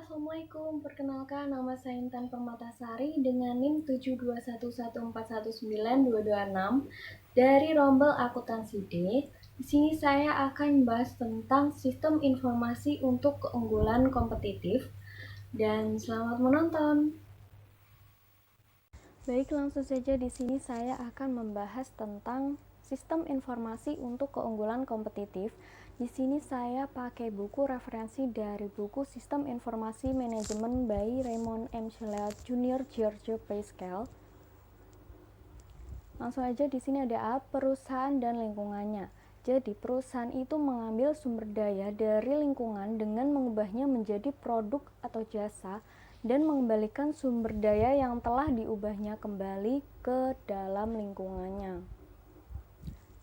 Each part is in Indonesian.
Assalamualaikum, perkenalkan nama saya Intan Permatasari dengan NIM 72114192226 dari Rombel Akuntansi D. Di sini saya akan membahas tentang sistem informasi untuk keunggulan kompetitif dan selamat menonton. Baik, langsung saja di sini saya akan membahas tentang sistem informasi untuk keunggulan kompetitif. Di sini saya pakai buku referensi dari buku Sistem Informasi Manajemen by Raymond M. Shelley Jr. George Pascal. Langsung aja di sini ada A, perusahaan dan lingkungannya. Jadi perusahaan itu mengambil sumber daya dari lingkungan dengan mengubahnya menjadi produk atau jasa dan mengembalikan sumber daya yang telah diubahnya kembali ke dalam lingkungannya.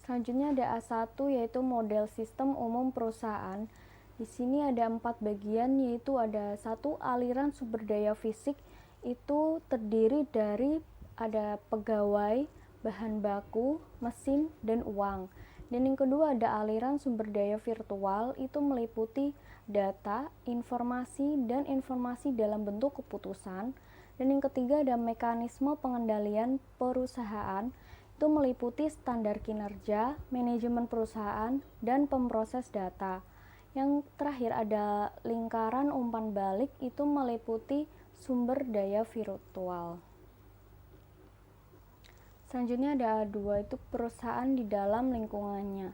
Selanjutnya ada A1 yaitu model sistem umum perusahaan. Di sini ada 4 bagian, yaitu ada 1 aliran sumber daya fisik, itu terdiri dari ada pegawai, bahan baku, mesin, dan uang. Dan yang kedua ada aliran sumber daya virtual, itu meliputi data, informasi, dan informasi dalam bentuk keputusan. Dan yang ketiga ada mekanisme pengendalian perusahaan, itu meliputi standar kinerja, manajemen perusahaan, dan pemproses data. Yang terakhir ada lingkaran umpan balik, itu meliputi sumber daya virtual. Selanjutnya ada A2, itu perusahaan di dalam lingkungannya.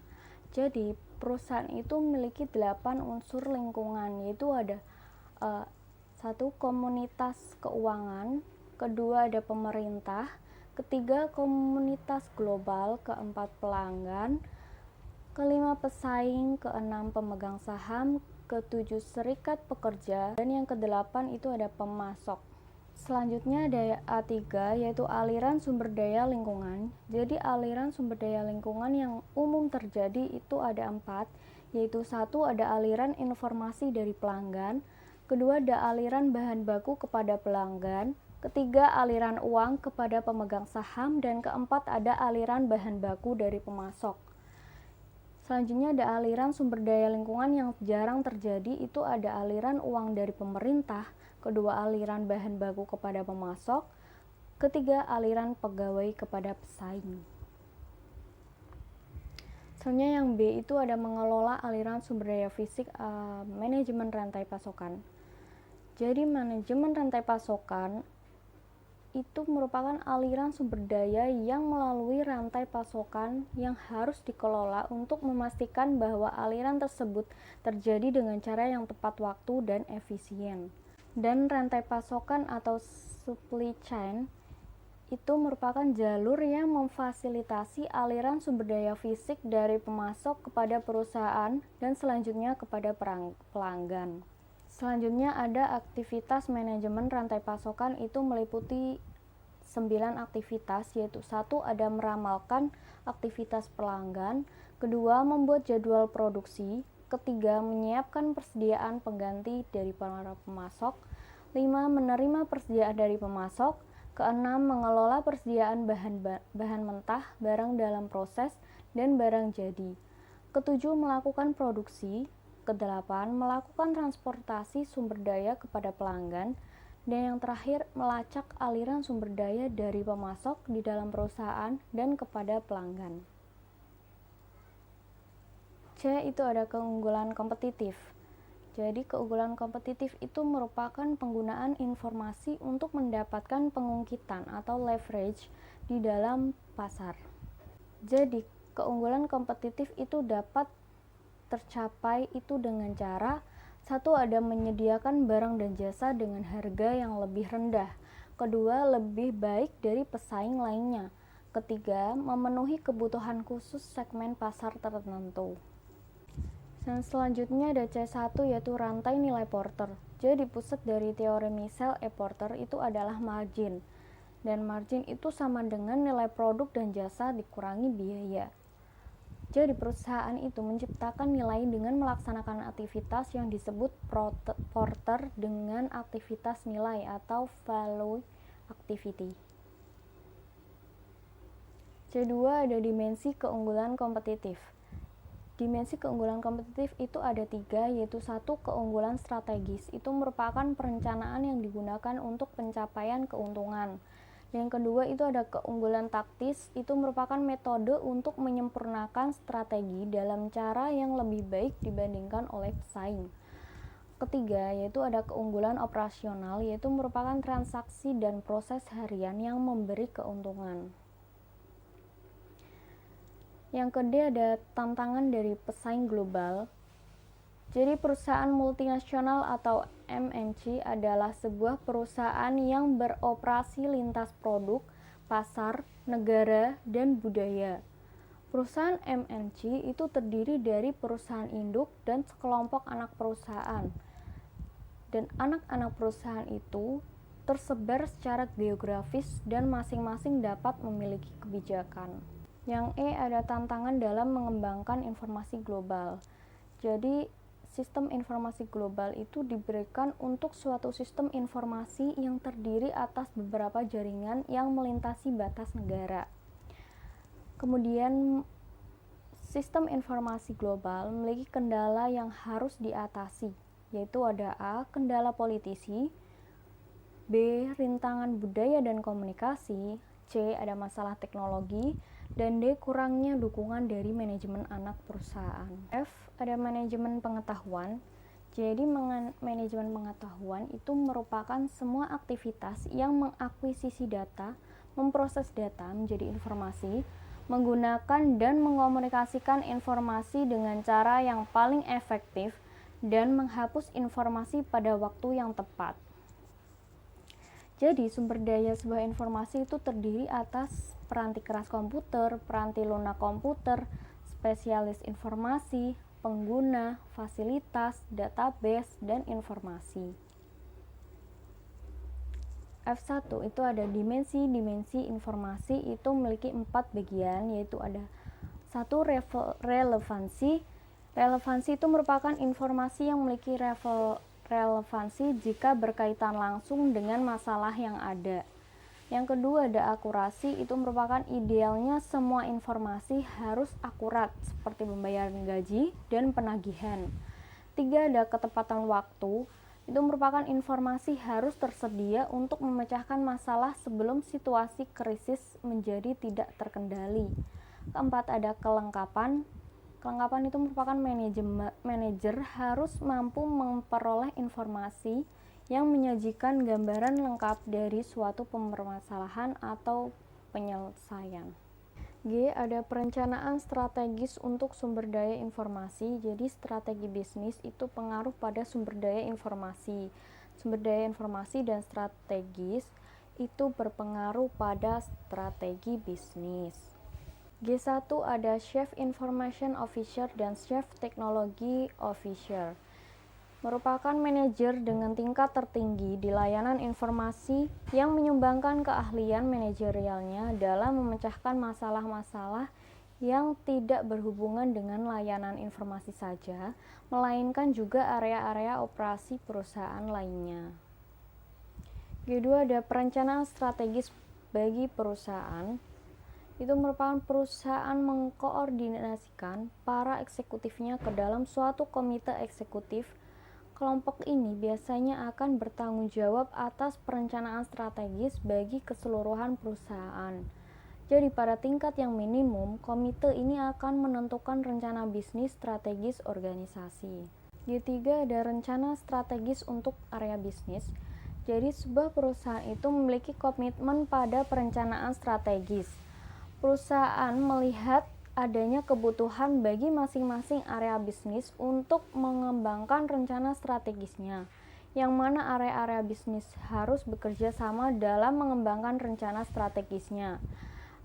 Jadi perusahaan itu memiliki 8 unsur lingkungan, yaitu ada 1. Komunitas keuangan, kedua ada pemerintah, ketiga komunitas global, keempat pelanggan, kelima pesaing, keenam pemegang saham, ketujuh serikat pekerja, dan yang kedelapan itu ada pemasok. Selanjutnya ada A3 yaitu aliran sumber daya lingkungan. Jadi aliran sumber daya lingkungan yang umum terjadi itu ada 4, yaitu 1 ada aliran informasi dari pelanggan, kedua ada aliran bahan baku kepada pelanggan, ketiga aliran uang kepada pemegang saham, dan keempat ada aliran bahan baku dari pemasok. Selanjutnya ada aliran sumber daya lingkungan yang jarang terjadi, itu ada aliran uang dari pemerintah, kedua aliran bahan baku kepada pemasok, ketiga aliran pegawai kepada pesaing. Selanjutnya yang B itu ada mengelola aliran sumber daya fisik, manajemen rantai pasokan. Jadi manajemen rantai pasokan itu merupakan aliran sumber daya yang melalui rantai pasokan yang harus dikelola untuk memastikan bahwa aliran tersebut terjadi dengan cara yang tepat waktu dan efisien. Dan rantai pasokan atau supply chain itu merupakan jalur yang memfasilitasi aliran sumber daya fisik dari pemasok kepada perusahaan dan selanjutnya kepada pelanggan. Selanjutnya ada aktivitas manajemen rantai pasokan, itu meliputi 9 aktivitas, yaitu 1 ada meramalkan aktivitas pelanggan, kedua membuat jadwal produksi, ketiga menyiapkan persediaan pengganti dari para pemasok, 5 menerima persediaan dari pemasok, keenam mengelola persediaan bahan mentah, barang dalam proses, dan barang jadi, ketujuh melakukan produksi, kedelapan melakukan transportasi sumber daya kepada pelanggan, dan yang terakhir melacak aliran sumber daya dari pemasok di dalam perusahaan dan kepada pelanggan. C itu ada keunggulan kompetitif. Jadi keunggulan kompetitif itu merupakan penggunaan informasi untuk mendapatkan pengungkitan atau leverage di dalam pasar. Jadi keunggulan kompetitif itu dapat tercapai itu dengan cara 1 ada menyediakan barang dan jasa dengan harga yang lebih rendah, kedua lebih baik dari pesaing lainnya, ketiga memenuhi kebutuhan khusus segmen pasar tertentu. Dan selanjutnya ada C1 yaitu rantai nilai Porter. Jadi pusat dari teori Michel E. Porter itu adalah margin. Dan margin itu sama dengan nilai produk dan jasa dikurangi biaya. Jadi perusahaan itu menciptakan nilai dengan melaksanakan aktivitas yang disebut Porter dengan aktivitas nilai atau value activity. C2 ada dimensi keunggulan kompetitif. dimensi keunggulan kompetitif itu ada 3, yaitu 1, keunggulan strategis. Itu merupakan perencanaan yang digunakan untuk pencapaian keuntungan. Yang kedua itu ada keunggulan taktis, itu merupakan metode untuk menyempurnakan strategi dalam cara yang lebih baik dibandingkan oleh pesaing. Ketiga, yaitu ada keunggulan operasional, yaitu merupakan transaksi dan proses harian yang memberi keuntungan. Yang kedua ada tantangan dari pesaing global. Jadi perusahaan multinasional atau MNC adalah sebuah perusahaan yang beroperasi lintas produk, pasar, negara, dan budaya. Perusahaan MNC itu terdiri dari perusahaan induk dan sekelompok anak perusahaan. Dan anak-anak perusahaan itu tersebar secara geografis dan masing-masing dapat memiliki kebijakan. Yang E ada tantangan dalam mengembangkan informasi global. Jadi sistem informasi global itu diberikan untuk suatu sistem informasi yang terdiri atas beberapa jaringan yang melintasi batas negara. Kemudian sistem informasi global memiliki kendala yang harus diatasi, yaitu ada A, kendala politisi, B, rintangan budaya dan komunikasi, C, ada masalah teknologi, dan D, kurangnya dukungan dari manajemen anak perusahaan. F, ada manajemen pengetahuan. Jadi manajemen pengetahuan itu merupakan semua aktivitas yang mengakuisisi data, memproses data menjadi informasi, menggunakan dan mengomunikasikan informasi dengan cara yang paling efektif, dan menghapus informasi pada waktu yang tepat. Jadi sumber daya sebuah informasi itu terdiri atas peranti keras komputer, peranti lunak komputer, spesialis informasi, pengguna, fasilitas, database, dan informasi. F1 itu ada dimensi informasi itu memiliki 4 bagian, yaitu ada 1, relevansi. Relevansi itu merupakan informasi yang memiliki relevansi jika berkaitan langsung dengan masalah yang ada. Yang kedua ada akurasi, itu merupakan idealnya semua informasi harus akurat seperti pembayaran gaji dan penagihan. 3 ada ketepatan waktu, itu merupakan informasi harus tersedia untuk memecahkan masalah sebelum situasi krisis menjadi tidak terkendali. 4 ada kelengkapan. Kelengkapan itu merupakan manajer harus mampu memperoleh informasi yang menyajikan gambaran lengkap dari suatu permasalahan atau penyelesaian. G ada perencanaan strategis untuk sumber daya informasi. Jadi strategi bisnis itu pengaruh pada sumber daya informasi. Sumber daya informasi dan strategis itu berpengaruh pada strategi bisnis. G1 ada Chief Information Officer dan Chief Technology Officer. Merupakan manajer dengan tingkat tertinggi di layanan informasi yang menyumbangkan keahlian manajerialnya dalam memecahkan masalah-masalah yang tidak berhubungan dengan layanan informasi saja, melainkan juga area-area operasi perusahaan lainnya. G2 ada perencanaan strategis bagi perusahaan. Itu merupakan perusahaan mengkoordinasikan para eksekutifnya ke dalam suatu komite eksekutif. Kelompok ini biasanya akan bertanggung jawab atas perencanaan strategis bagi keseluruhan perusahaan. Jadi pada tingkat yang minimum, komite ini akan menentukan rencana bisnis strategis organisasi. G3 ada rencana strategis untuk area bisnis. Jadi sebuah perusahaan itu memiliki komitmen pada perencanaan strategis. Perusahaan melihat adanya kebutuhan bagi masing-masing area bisnis untuk mengembangkan rencana strategisnya, yang mana area-area bisnis harus bekerja sama dalam mengembangkan rencana strategisnya.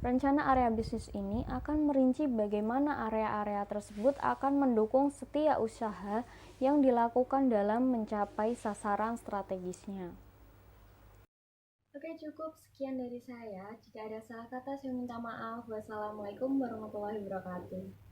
Rencana area bisnis ini akan merinci bagaimana area-area tersebut akan mendukung setiap usaha yang dilakukan dalam mencapai sasaran strategisnya. Oke, cukup sekian dari saya. Jika ada salah kata, saya minta maaf. Wassalamualaikum warahmatullahi wabarakatuh.